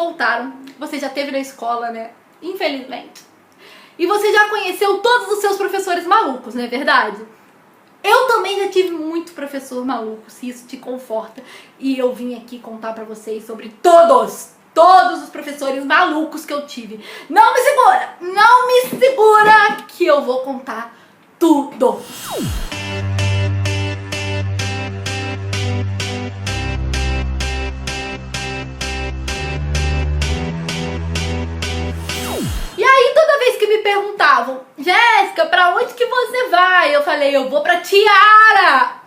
voltaram. Você já esteve na escola, né? Infelizmente. E você já conheceu todos os seus professores malucos, não é verdade? Eu também já tive muito professor maluco, se isso te conforta. E eu vim aqui contar pra vocês sobre todos os professores malucos que eu tive. Não me segura! Não me segura que eu vou contar tudo! E aí toda vez que me perguntavam, Jéssica, pra onde que você vai? Eu falei, eu vou pra tiara!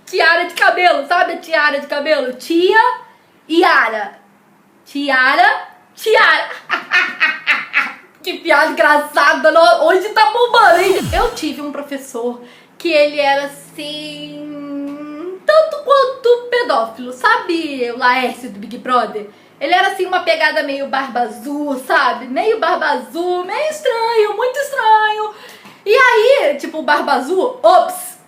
Tiara de cabelo, sabe a tiara de cabelo? Tia e ara. Tiara, tiara. Que piada engraçada, hoje tá bombando, hein? Eu tive um professor que ele era assim, tanto quanto pedófilo, sabe o Laércio do Big Brother? Ele era assim uma pegada meio Barba Azul, sabe? Meio Barba Azul, meio estranho, muito estranho. E aí, tipo, Barba Azul, ops,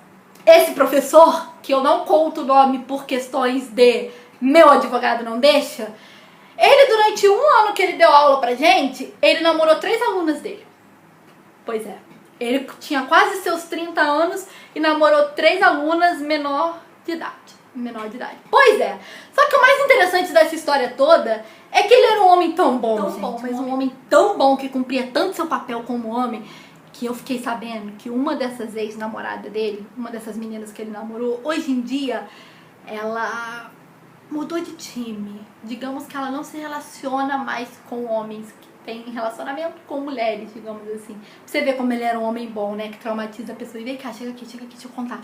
esse professor, que eu não conto o nome por questões de meu advogado não deixa, ele durante um ano que ele deu aula pra gente, ele namorou 3 alunas dele. Pois é, ele tinha quase seus 30 anos e namorou 3 alunas menor de idade. Pois é, só que o mais interessante dessa história toda é que ele era um homem tão bom, mas um homem tão bom que cumpria tanto seu papel como homem, que eu fiquei sabendo que uma dessas ex-namoradas dele, uma dessas meninas que ele namorou, hoje em dia, ela mudou de time. Digamos que ela não se relaciona mais com homens que têm relacionamento com mulheres, digamos assim. Pra você ver como ele era um homem bom, né, que traumatiza a pessoa. E vem cá, chega aqui, deixa eu contar.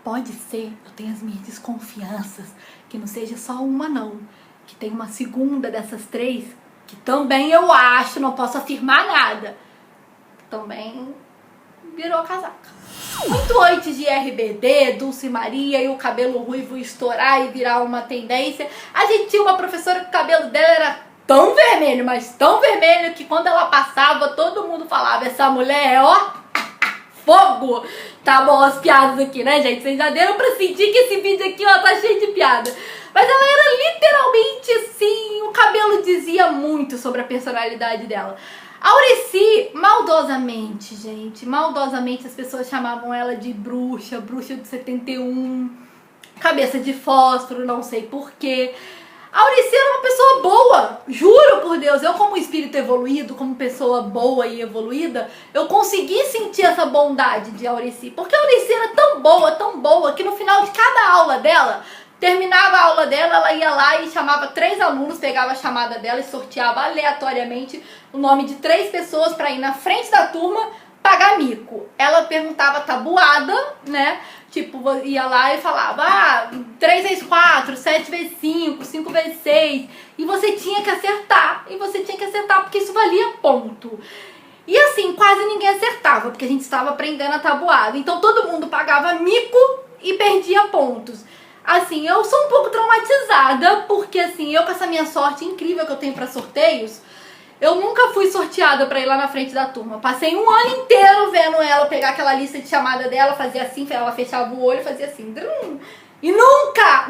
Pode ser, eu tenho as minhas desconfianças, que não seja só uma não, que tem uma segunda dessas 3, que também eu acho, não posso afirmar nada, também virou casaca. Muito antes de RBD, Dulce Maria e o cabelo ruivo estourar e virar uma tendência, a gente tinha uma professora que o cabelo dela era tão vermelho, mas tão vermelho, que quando ela passava, todo mundo falava, essa mulher é, ó, fogo! Tá bom as piadas aqui, né, gente? Vocês já deram pra sentir que esse vídeo aqui, ó, tá cheio de piada. Mas ela era literalmente assim, o cabelo dizia muito sobre a personalidade dela. A Aurici, maldosamente, gente, maldosamente as pessoas chamavam ela de bruxa do 71, cabeça de fósforo, não sei porquê. A Aurici era uma pessoa boa, juro por Deus, eu como espírito evoluído, como pessoa boa e evoluída, eu consegui sentir essa bondade de Aurici, porque a Aurici era tão boa, que no final de cada aula dela, terminava a aula dela, ela ia lá e chamava 3 alunos, pegava a chamada dela e sorteava aleatoriamente o nome de 3 pessoas para ir na frente da turma pagar mico. Ela perguntava tabuada, né? Tipo, ia lá e falava, 3 vezes 4, 7 vezes 5, 5 vezes 6. E você tinha que acertar. Porque isso valia ponto. E assim, quase ninguém acertava, porque a gente estava aprendendo a tabuada. Então todo mundo pagava mico e perdia pontos. Assim, eu sou um pouco traumatizada, porque assim, eu com essa minha sorte incrível que eu tenho para sorteios, eu nunca fui sorteada pra ir lá na frente da turma. Passei um ano inteiro vendo ela pegar aquela lista de chamada dela, fazia assim, ela fechava o olho e fazia assim. E nunca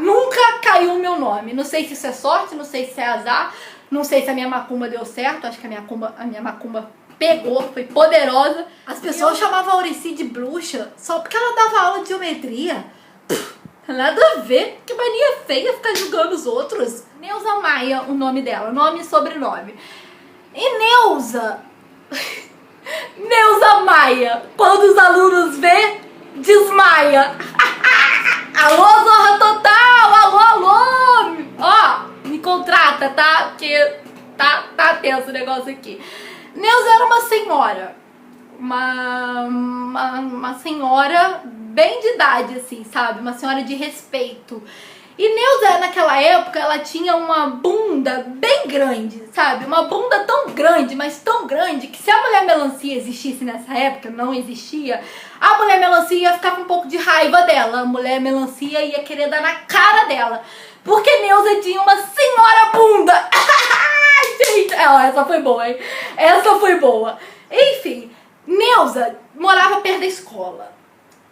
caiu o meu nome. Não sei se isso é sorte, não sei se é azar, não sei se a minha macumba deu certo. Acho que a minha macumba pegou, foi poderosa. As pessoas chamavam a Aurici de bruxa só porque ela dava aula de geometria. Nada a ver, que mania feia ficar julgando os outros. Neuza Maia, o nome dela, nome e sobrenome. E Neuza Maia, quando os alunos vê, desmaia. Alô, Zorra Total, alô. Ó, me contrata, tá? Porque tá tenso o negócio aqui. Neuza era uma senhora, uma senhora bem de idade, assim, sabe? Uma senhora de respeito. E Neuza, naquela época, ela tinha uma bunda bem grande, sabe? Uma bunda tão grande, mas tão grande, que se a mulher melancia existisse nessa época, não existia, a mulher melancia ia ficar com um pouco de raiva dela. A mulher melancia ia querer dar na cara dela. Porque Neuza tinha uma senhora bunda. Gente, essa foi boa, hein? Essa foi boa. Enfim, Neuza morava perto da escola.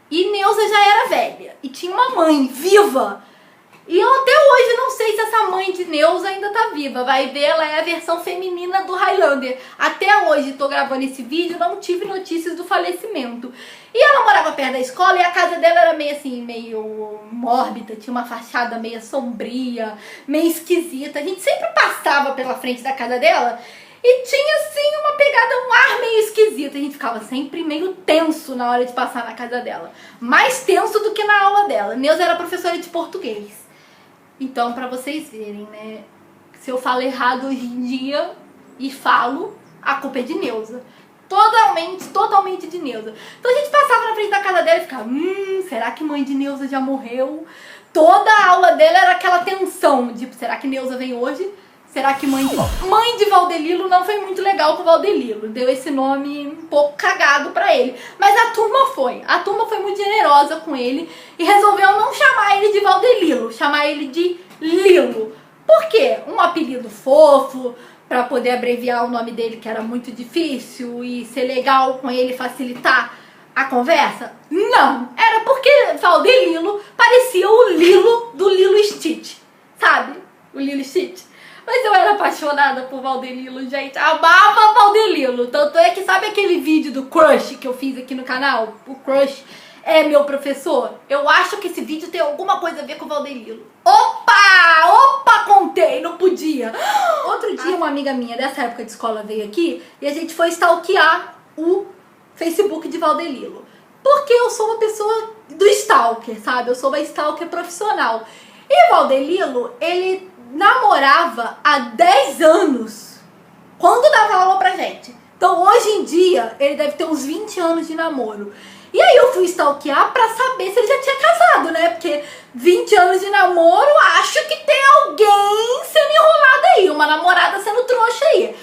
E Neuza já era velha. E tinha uma mãe viva E eu até hoje não sei se essa mãe de Neuza ainda tá viva. Vai ver, ela é a versão feminina do Highlander. Até hoje, tô gravando esse vídeo, não tive notícias do falecimento. E ela morava perto da escola e a casa dela era meio assim, meio mórbida. Tinha uma fachada meio sombria, meio esquisita. A gente sempre passava pela frente da casa dela e tinha assim uma pegada, um ar meio esquisito. A gente ficava sempre meio tenso na hora de passar na casa dela. Mais tenso do que na aula dela. Neuza era professora de português. Então, pra vocês verem, né? Se eu falo errado hoje em dia e falo, a culpa é de Neuza. Totalmente de Neuza. Então a gente passava na frente da casa dela e ficava, será que mãe de Neuza já morreu? Toda a aula dela era aquela tensão de, será que Neuza vem hoje? Será que mãe de Valdelilo não foi muito legal com o Valdelilo? Deu esse nome um pouco cagado pra ele. Mas a turma foi muito generosa com ele e resolveu não chamar ele de Valdelilo, chamar ele de Lilo. Por quê? Um apelido fofo, pra poder abreviar o nome dele, que era muito difícil, e ser legal com ele, facilitar a conversa? Não, era porque Valdelilo parecia o Lilo do Lilo Stitch, sabe? O Lilo Stitch. Mas eu era apaixonada por Valdelilo, gente. Amava Valdelilo. Tanto é que, sabe aquele vídeo do Crush que eu fiz aqui no canal? O Crush é meu professor. Eu acho que esse vídeo tem alguma coisa a ver com o Valdelilo. Opa, contei, não podia. Outro dia uma amiga minha dessa época de escola veio aqui e a gente foi stalkear o Facebook de Valdelilo. Porque eu sou uma pessoa do stalker, sabe? Eu sou uma stalker profissional. E Valdelilo, ele namorava há 10 anos quando dava aula pra gente. Então hoje em dia ele deve ter uns 20 anos de namoro. E aí eu fui stalkear pra saber se ele já tinha casado, né? Porque 20 anos de namoro, acho que tem alguém sendo enrolado aí, uma namorada sendo trouxa aí.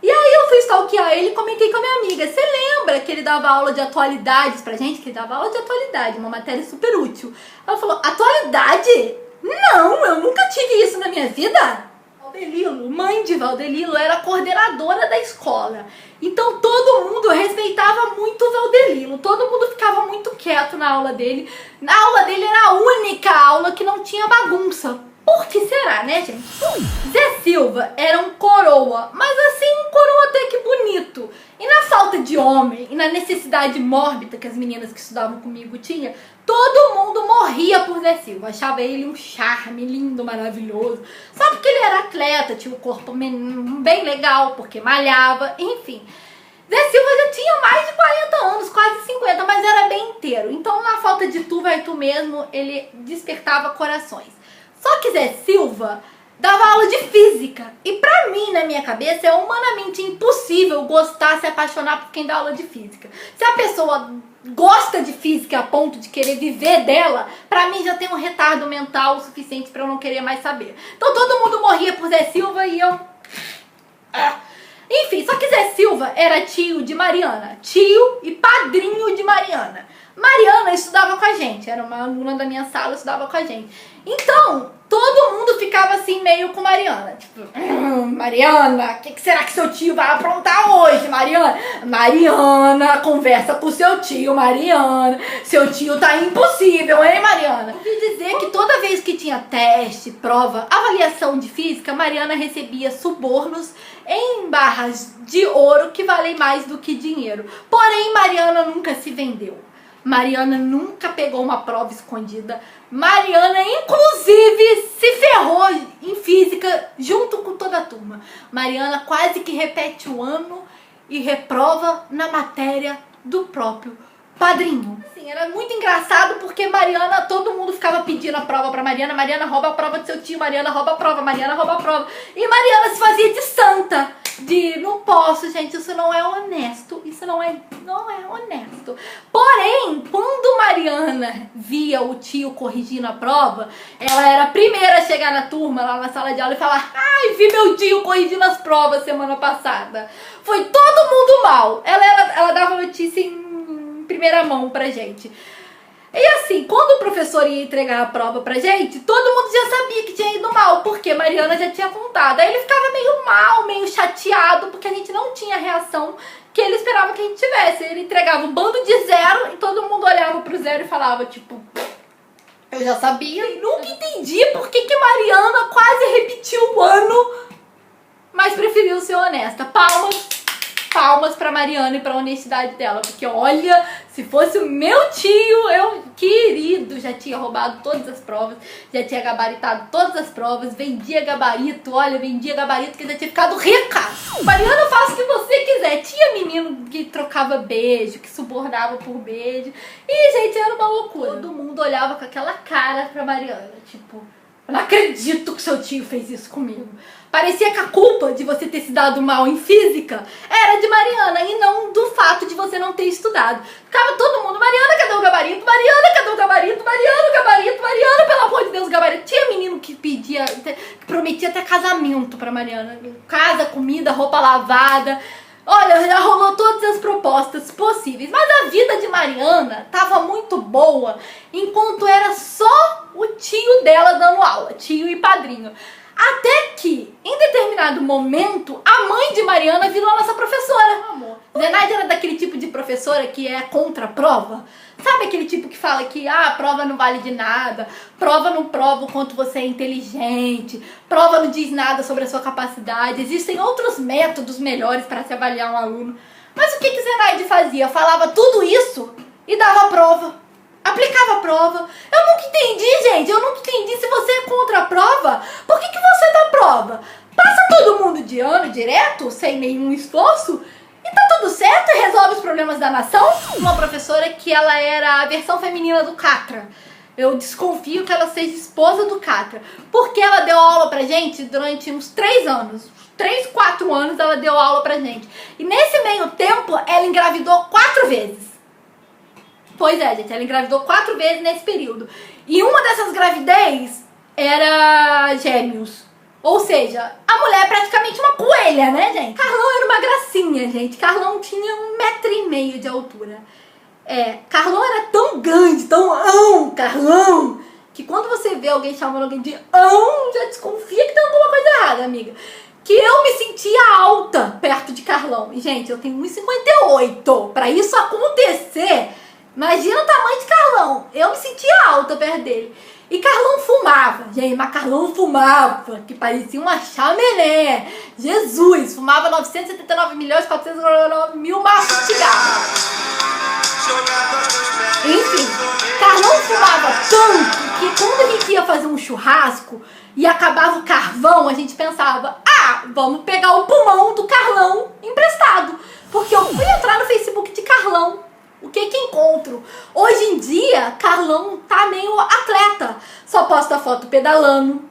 E aí eu fui stalkear ele e comentei com a minha amiga. Você lembra que ele dava aula de atualidades pra gente? Que ele dava aula de atualidade, uma matéria super útil. Ela falou, atualidade? Não, eu nunca tive isso na minha vida. Valdelilo, mãe de Valdelilo, era coordenadora da escola. Então todo mundo respeitava muito o Valdelilo. Todo mundo ficava muito quieto na aula dele. Na aula dele era a única aula que não tinha bagunça. Por que será, né, gente? Zé Silva era um coroa, mas assim, um coroa até que bonito. E na falta de homem, e na necessidade mórbida que as meninas que estudavam comigo tinham, todo mundo morria por Zé Silva. Achava ele um charme lindo, maravilhoso. Só porque ele era atleta, tinha um corpo bem legal, porque malhava, enfim. Zé Silva já tinha mais de 40 anos, quase 50, mas era bem inteiro. Então, na falta de tu, vai tu mesmo, ele despertava corações. Só que Zé Silva dava aula de física. E pra mim, na minha cabeça, é humanamente impossível gostar, se apaixonar por quem dá aula de física. Se a pessoa gosta de física a ponto de querer viver dela, pra mim já tem um retardo mental o suficiente pra eu não querer mais saber. Então todo mundo morria por Zé Silva e eu... Enfim, só que Zé Silva era tio de Mariana. Tio e padrinho de Mariana. Mariana estudava com a gente, era uma aluna da minha sala, estudava com a gente. Então, todo mundo ficava assim meio com Mariana. Tipo, Mariana, o que será que seu tio vai aprontar hoje, Mariana? Mariana, conversa com seu tio, Mariana. Seu tio tá impossível, hein, Mariana? Ouvi dizer que toda vez que tinha teste, prova, avaliação de física, Mariana recebia subornos em barras de ouro que valem mais do que dinheiro. Porém, Mariana nunca se vendeu. Mariana nunca pegou uma prova escondida. Mariana, inclusive, se ferrou em física junto com toda a turma. Mariana quase que repete o ano e reprova na matéria do próprio padrinho. Assim, era muito engraçado porque Mariana, todo mundo ficava pedindo a prova pra Mariana. Mariana rouba a prova do seu tio, Mariana rouba a prova, Mariana rouba a prova. E Mariana se fazia de santa. Não posso, gente, isso não é honesto. Isso não é honesto. Porém, quando Mariana via o tio corrigindo a prova, ela era a primeira a chegar na turma, lá na sala de aula, e falar: ai, vi meu tio corrigindo as provas semana passada. Foi todo mundo mal. Ela dava notícia em primeira mão pra gente. E assim, quando o professor ia entregar a prova pra gente, todo mundo já sabia que tinha ido mal, porque Mariana já tinha contado. Aí ele ficava meio mal, meio chateado, porque a gente não tinha a reação que ele esperava que a gente tivesse. Ele entregava um bando de zero e todo mundo olhava pro zero e falava, tipo... Eu já sabia. E nunca entendi por que Mariana quase repetiu o ano, mas preferiu ser honesta. Palmas pra Mariana e pra honestidade dela, porque olha, se fosse o meu tio, eu, querido, já tinha roubado todas as provas, já tinha gabaritado todas as provas, vendia gabarito, olha, vendia gabarito que já tinha ficado rica. Mariana, faça o que você quiser. Tinha menino que trocava beijo, que subornava por beijo, e, gente, era uma loucura. Todo mundo olhava com aquela cara pra Mariana, tipo, eu não acredito que seu tio fez isso comigo. Parecia que a culpa de você ter se dado mal em física era de Mariana e não do fato de você não ter estudado. Ficava todo mundo, Mariana, cadê o gabarito? Mariana, cadê o gabarito? Mariana, o gabarito? Mariana, pelo amor de Deus, o gabarito. Tinha menino que pedia, que prometia até casamento pra Mariana. Casa, comida, roupa lavada. Olha, já rolou todas as propostas possíveis. Mas a vida de Mariana tava muito boa enquanto era só o tio dela dando aula, tio e padrinho. Até que, em determinado momento, a mãe de Mariana virou a nossa professora. Amor. Zenaide era daquele tipo de professora que é contra a prova. Sabe aquele tipo que fala que a prova não vale de nada, prova não prova o quanto você é inteligente, prova não diz nada sobre a sua capacidade, existem outros métodos melhores para se avaliar um aluno. Mas o que Zenaide fazia? Falava tudo isso e dava a prova. Aplicava a prova. Eu nunca entendi, gente. Eu nunca entendi. Se você é contra a prova, por que você dá prova? Passa todo mundo de ano direto, sem nenhum esforço, e tá tudo certo e resolve os problemas da nação. Uma professora que ela era a versão feminina do Catra. Eu desconfio que ela seja esposa do Catra, porque ela deu aula pra gente durante uns 3 anos. 3, 4 anos ela deu aula pra gente. E nesse meio tempo, ela engravidou 4 vezes. Pois é, gente, ela engravidou 4 vezes nesse período. E uma dessas gravidez era gêmeos. Ou seja, a mulher é praticamente uma coelha, né, gente? Carlão era uma gracinha, gente. Carlão tinha 1,5 m de altura. Carlão era tão grande, tão Carlão, que quando você vê alguém chamando alguém de já desconfia que tem alguma coisa errada, amiga. Que eu me sentia alta perto de Carlão. E, gente, eu tenho 1,58. Pra isso acontecer, imagina o tamanho de Carlão. Eu me sentia alta perto dele. E Carlão fumava, gente, mas Carlão fumava, que parecia uma chaminé. Jesus, fumava 979.499.000 maços de cigarro. Enfim, Carlão fumava tanto que quando a gente ia fazer um churrasco e acabava o carvão, a gente pensava, vamos pegar o pulmão do Carlão emprestado. Porque eu fui entrar no Facebook de Carlão. O que encontro? Hoje em dia, Carlão tá meio atleta. Só posta foto pedalando,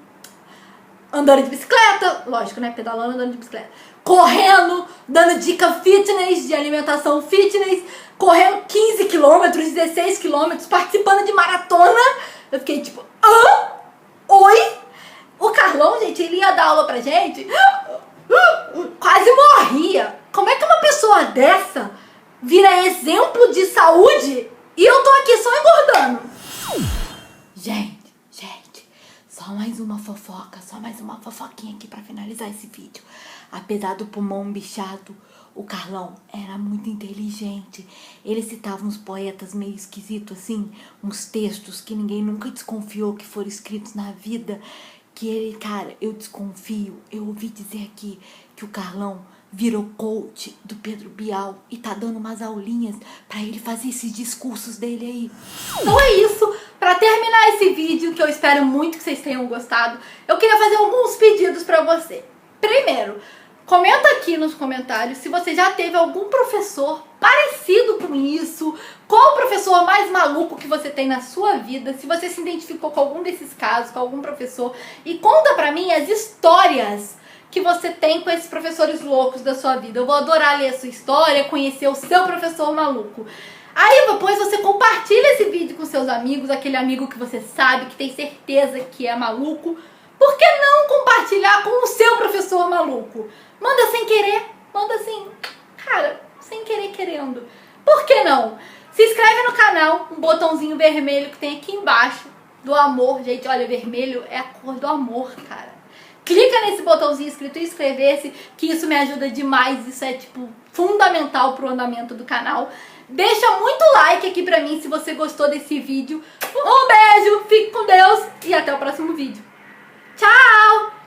andando de bicicleta, lógico, né? Pedalando, andando de bicicleta. Correndo, dando dica fitness, de alimentação fitness. Correndo 15 km, 16 km, participando de maratona. Eu fiquei tipo, oi? O Carlão, gente, ele ia dar aula pra gente. Quase morria. Como é que uma pessoa dessa vira exemplo de saúde e eu tô aqui só engordando? Gente, só mais uma fofoca, só mais uma fofoquinha aqui pra finalizar esse vídeo. Apesar do pulmão bichado, o Carlão era muito inteligente. Ele citava uns poetas meio esquisitos assim, uns textos que ninguém nunca desconfiou que foram escritos na vida. Que ele, cara, eu desconfio, eu ouvi dizer aqui que o Carlão virou coach do Pedro Bial e tá dando umas aulinhas pra ele fazer esses discursos dele aí. Então é isso. Pra terminar esse vídeo, que eu espero muito que vocês tenham gostado, eu queria fazer alguns pedidos pra você. Primeiro, comenta aqui nos comentários se você já teve algum professor parecido com isso, qual o professor mais maluco que você tem na sua vida, se você se identificou com algum desses casos, com algum professor, e conta pra mim as histórias que você tem com esses professores loucos da sua vida. Eu vou adorar ler a sua história, conhecer o seu professor maluco. Aí depois você compartilha esse vídeo com seus amigos, aquele amigo que você sabe, que tem certeza que é maluco. Por que não compartilhar com o seu professor maluco? Manda sem querer, manda assim, cara, sem querer querendo. Por que não? Se inscreve no canal, um botãozinho vermelho que tem aqui embaixo, do amor. Gente, olha, vermelho é a cor do amor, cara. Clica nesse botãozinho escrito inscrever-se, que isso me ajuda demais, isso é tipo fundamental pro andamento do canal. Deixa muito like aqui pra mim se você gostou desse vídeo. Um beijo, fique com Deus e até o próximo vídeo. Tchau!